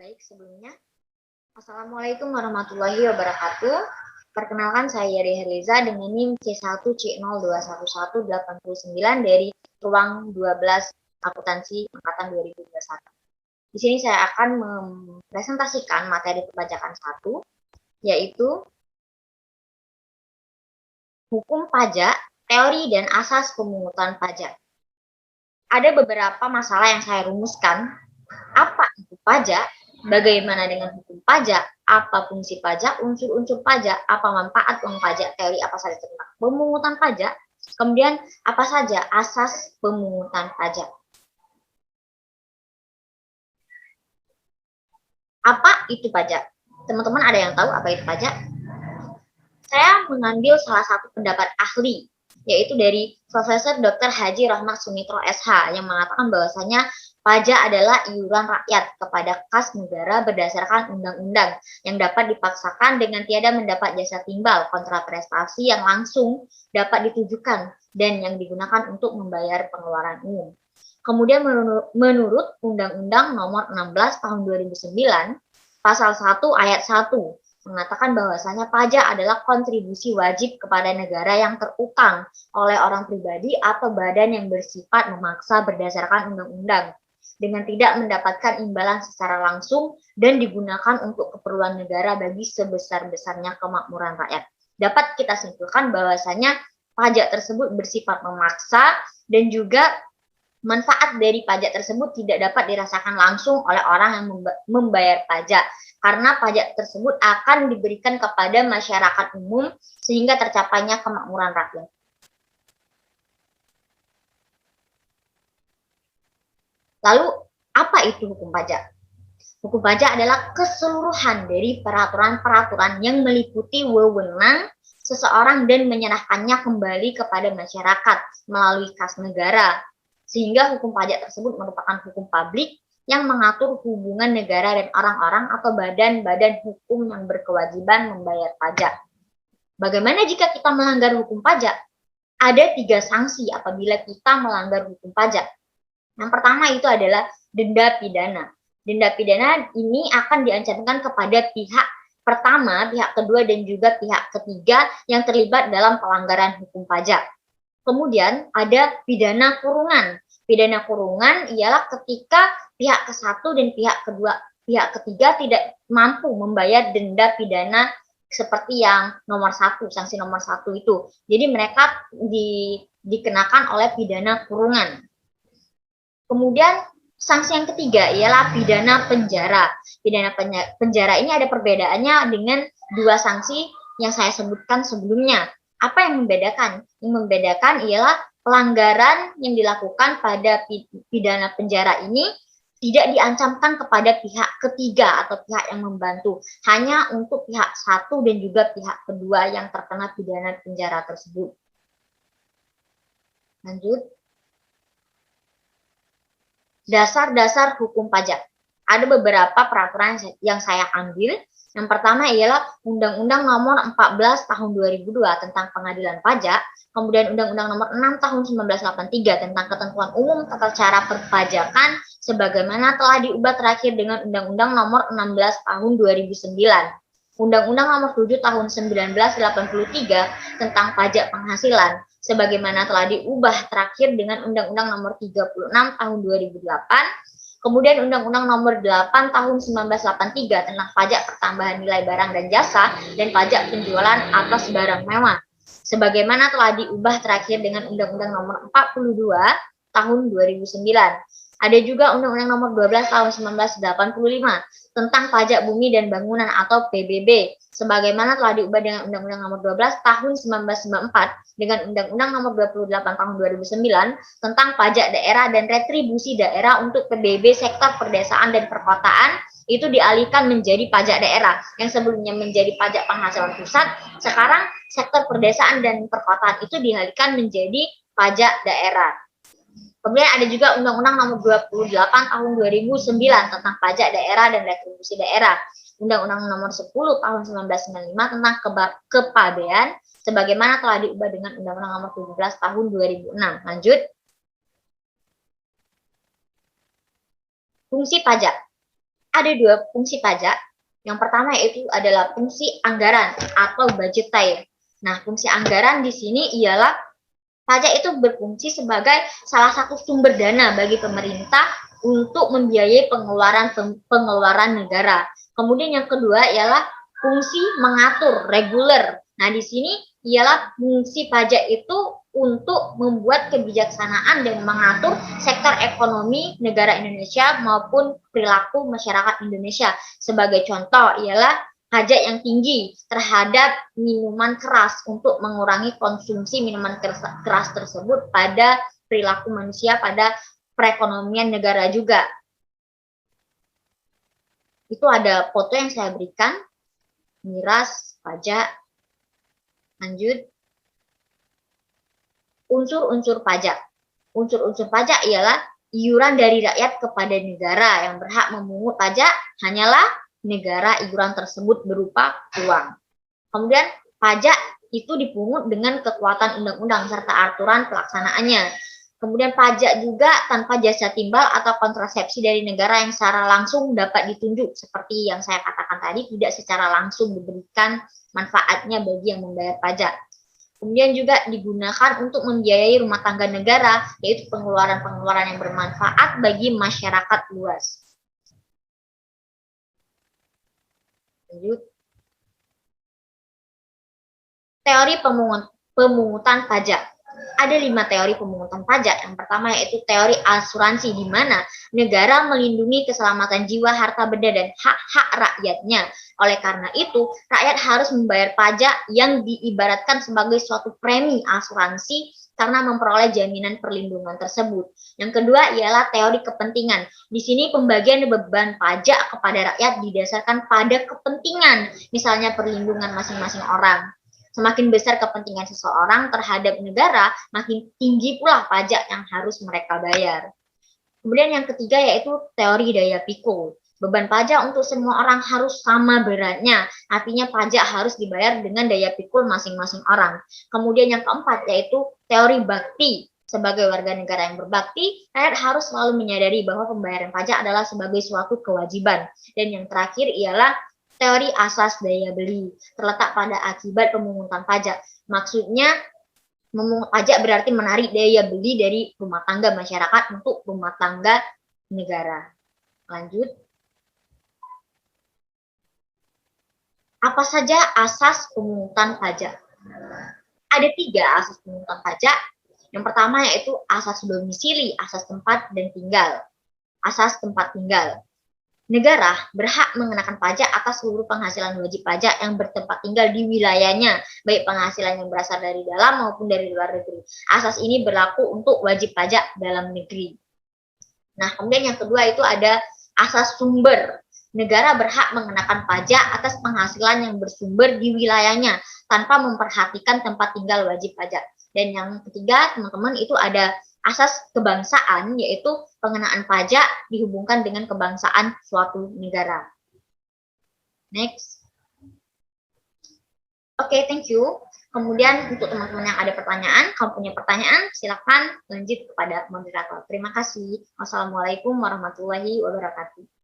Baik, sebelumnya, Assalamualaikum warahmatullahi wabarakatuh. Perkenalkan saya Herliza dengan NIM C1C021189 dari ruang 12 akuntansi angkatan 2021. Di sini saya akan mempresentasikan materi perpajakan 1, yaitu hukum pajak, teori dan asas pemungutan pajak. Ada beberapa masalah yang saya rumuskan. Apa itu pajak? Bagaimana dengan hukum pajak? Apa fungsi pajak? Unsur-unsur pajak? Apa manfaat uang pajak? Teori apa saja tentang pemungutan pajak? Kemudian apa saja asas pemungutan pajak? Apa itu pajak? Teman-teman ada yang tahu apa itu pajak? Saya mengambil salah satu pendapat ahli, yaitu dari Profesor Dr. Haji Rahmat Sumitro SH yang mengatakan bahwasanya pajak adalah iuran rakyat kepada kas negara berdasarkan undang-undang yang dapat dipaksakan dengan tiada mendapat jasa timbal kontra prestasi yang langsung dapat ditujukan dan yang digunakan untuk membayar pengeluaran umum. Kemudian menurut Undang-Undang Nomor 16 Tahun 2009, Pasal 1 Ayat 1 mengatakan bahwasanya pajak adalah kontribusi wajib kepada negara yang terutang oleh orang pribadi atau badan yang bersifat memaksa berdasarkan undang-undang dengan tidak mendapatkan imbalan secara langsung dan digunakan untuk keperluan negara bagi sebesar-besarnya kemakmuran rakyat. Dapat kita simpulkan bahwasanya pajak tersebut bersifat memaksa dan juga manfaat dari pajak tersebut tidak dapat dirasakan langsung oleh orang yang membayar pajak, karena pajak tersebut akan diberikan kepada masyarakat umum sehingga tercapainya kemakmuran rakyat. Lalu, apa itu hukum pajak? Hukum pajak adalah keseluruhan dari peraturan-peraturan yang meliputi wewenang seseorang dan menyerahkannya kembali kepada masyarakat melalui kas negara. Sehingga hukum pajak tersebut merupakan hukum publik yang mengatur hubungan negara dan orang-orang atau badan-badan hukum yang berkewajiban membayar pajak. Bagaimana jika kita melanggar hukum pajak? Ada 3 sanksi apabila kita melanggar hukum pajak. Yang pertama itu adalah denda pidana. Denda pidana ini akan diancamkan kepada pihak pertama, pihak kedua, dan juga pihak ketiga yang terlibat dalam pelanggaran hukum pajak. Kemudian ada pidana kurungan. Pidana kurungan ialah ketika pihak ke-1 dan pihak ketiga tidak mampu membayar denda pidana seperti yang nomor 1, sanksi nomor 1 itu. Jadi mereka dikenakan oleh pidana kurungan. Kemudian sanksi yang ketiga ialah pidana penjara. Pidana penjara ini ada perbedaannya dengan 2 sanksi yang saya sebutkan sebelumnya. Apa yang membedakan? Yang membedakan ialah pelanggaran yang dilakukan pada pidana penjara ini tidak diancamkan kepada pihak ketiga atau pihak yang membantu, hanya untuk pihak 1 dan juga pihak kedua yang terkena pidana penjara tersebut. Lanjut. Dasar-dasar hukum pajak. Ada beberapa peraturan yang saya ambil. Yang pertama ialah Undang-Undang Nomor 14 Tahun 2002 tentang Pengadilan Pajak, kemudian Undang-Undang Nomor 6 Tahun 1983 tentang Ketentuan Umum Tata Cara Perpajakan, sebagaimana telah diubah terakhir dengan Undang-Undang Nomor 16 Tahun 2009. Undang-Undang Nomor 7 Tahun 1983 tentang Pajak Penghasilan, sebagaimana telah diubah terakhir dengan Undang-Undang Nomor 36 Tahun 2008. Kemudian Undang-Undang Nomor 8 Tahun 1983 tentang pajak pertambahan nilai barang dan jasa dan pajak penjualan atas barang mewah, sebagaimana telah diubah terakhir dengan Undang-Undang Nomor 42 Tahun 2009. Ada juga Undang-Undang Nomor 12 Tahun 1985 tentang pajak bumi dan bangunan atau PBB, sebagaimana telah diubah dengan Undang-Undang Nomor 12 Tahun 1994 dengan Undang-Undang Nomor 28 Tahun 2009 tentang pajak daerah dan retribusi daerah untuk PBB sektor perdesaan dan perkotaan itu dialihkan menjadi pajak daerah yang sebelumnya menjadi pajak penghasilan pusat, sekarang sektor perdesaan dan perkotaan itu dialihkan menjadi pajak daerah. Kemudian ada juga Undang-Undang Nomor 28 Tahun 2009 tentang pajak daerah dan retribusi daerah. Undang-Undang Nomor 10 Tahun 1995 tentang kepabean, sebagaimana telah diubah dengan Undang-Undang Nomor 17 Tahun 2006. Lanjut. Fungsi pajak. ada dua fungsi pajak. Yang pertama yaitu adalah fungsi anggaran atau budgetary. Nah, fungsi anggaran di sini ialah pajak itu berfungsi sebagai salah satu sumber dana bagi pemerintah untuk membiayai pengeluaran negara. Kemudian yang kedua ialah fungsi mengatur reguler. Nah, di sini ialah fungsi pajak itu untuk membuat kebijaksanaan dan mengatur sektor ekonomi negara Indonesia maupun perilaku masyarakat Indonesia. Sebagai contoh ialah pajak yang tinggi terhadap minuman keras untuk mengurangi konsumsi minuman keras tersebut pada perilaku manusia, pada perekonomian negara juga. Itu ada foto yang saya berikan, miras, pajak. Lanjut. Unsur-unsur pajak. Unsur-unsur pajak ialah iuran dari rakyat kepada negara. Yang berhak memungut pajak hanyalah negara. Iuran tersebut berupa uang. Kemudian pajak itu dipungut dengan kekuatan undang-undang serta aturan pelaksanaannya. Kemudian pajak juga tanpa jasa timbal atau kontrasepsi dari negara yang secara langsung dapat ditunjuk. Seperti yang saya katakan tadi, tidak secara langsung diberikan manfaatnya bagi yang membayar pajak. Kemudian juga digunakan untuk membiayai rumah tangga negara, yaitu pengeluaran-pengeluaran yang bermanfaat bagi masyarakat luas. Lanjut. Teori pemungutan pajak. Ada 5 teori pemungutan pajak. Yang pertama yaitu teori asuransi, di mana negara melindungi keselamatan jiwa, harta benda, dan hak-hak rakyatnya. Oleh karena itu, rakyat harus membayar pajak yang diibaratkan sebagai suatu premi asuransi karena memperoleh jaminan perlindungan tersebut. Yang kedua ialah teori kepentingan. Di sini pembagian beban pajak kepada rakyat didasarkan pada kepentingan, misalnya perlindungan masing-masing orang. Semakin besar kepentingan seseorang terhadap negara, makin tinggi pula pajak yang harus mereka bayar. Kemudian yang ketiga yaitu teori daya pikul. Beban pajak untuk semua orang harus sama beratnya, artinya pajak harus dibayar dengan daya pikul masing-masing orang. Kemudian yang keempat yaitu teori bakti. Sebagai warga negara yang berbakti, rakyat harus selalu menyadari bahwa pembayaran pajak adalah sebagai suatu kewajiban. Dan yang terakhir ialah teori asas daya beli, terletak pada akibat pemungutan pajak. Maksudnya, memungut pajak berarti menarik daya beli dari rumah tangga masyarakat untuk rumah tangga negara. Lanjut. Apa saja asas pemungutan pajak? Ada 3 asas pemungutan pajak. Yang pertama yaitu asas domisili, asas tempat dan tinggal. Asas tempat tinggal. Negara berhak mengenakan pajak atas seluruh penghasilan wajib pajak yang bertempat tinggal di wilayahnya, baik penghasilan yang berasal dari dalam maupun dari luar negeri. Asas ini berlaku untuk wajib pajak dalam negeri. Nah, kemudian yang kedua itu ada asas sumber. Negara berhak mengenakan pajak atas penghasilan yang bersumber di wilayahnya tanpa memperhatikan tempat tinggal wajib pajak. Dan yang ketiga, teman-teman, itu ada asas kebangsaan, yaitu pengenaan pajak dihubungkan dengan kebangsaan suatu negara. Next. Oke, thank you. Kemudian untuk teman-teman yang ada pertanyaan, kamu punya pertanyaan, silakan lanjut kepada moderator. Terima kasih. Wassalamualaikum warahmatullahi wabarakatuh.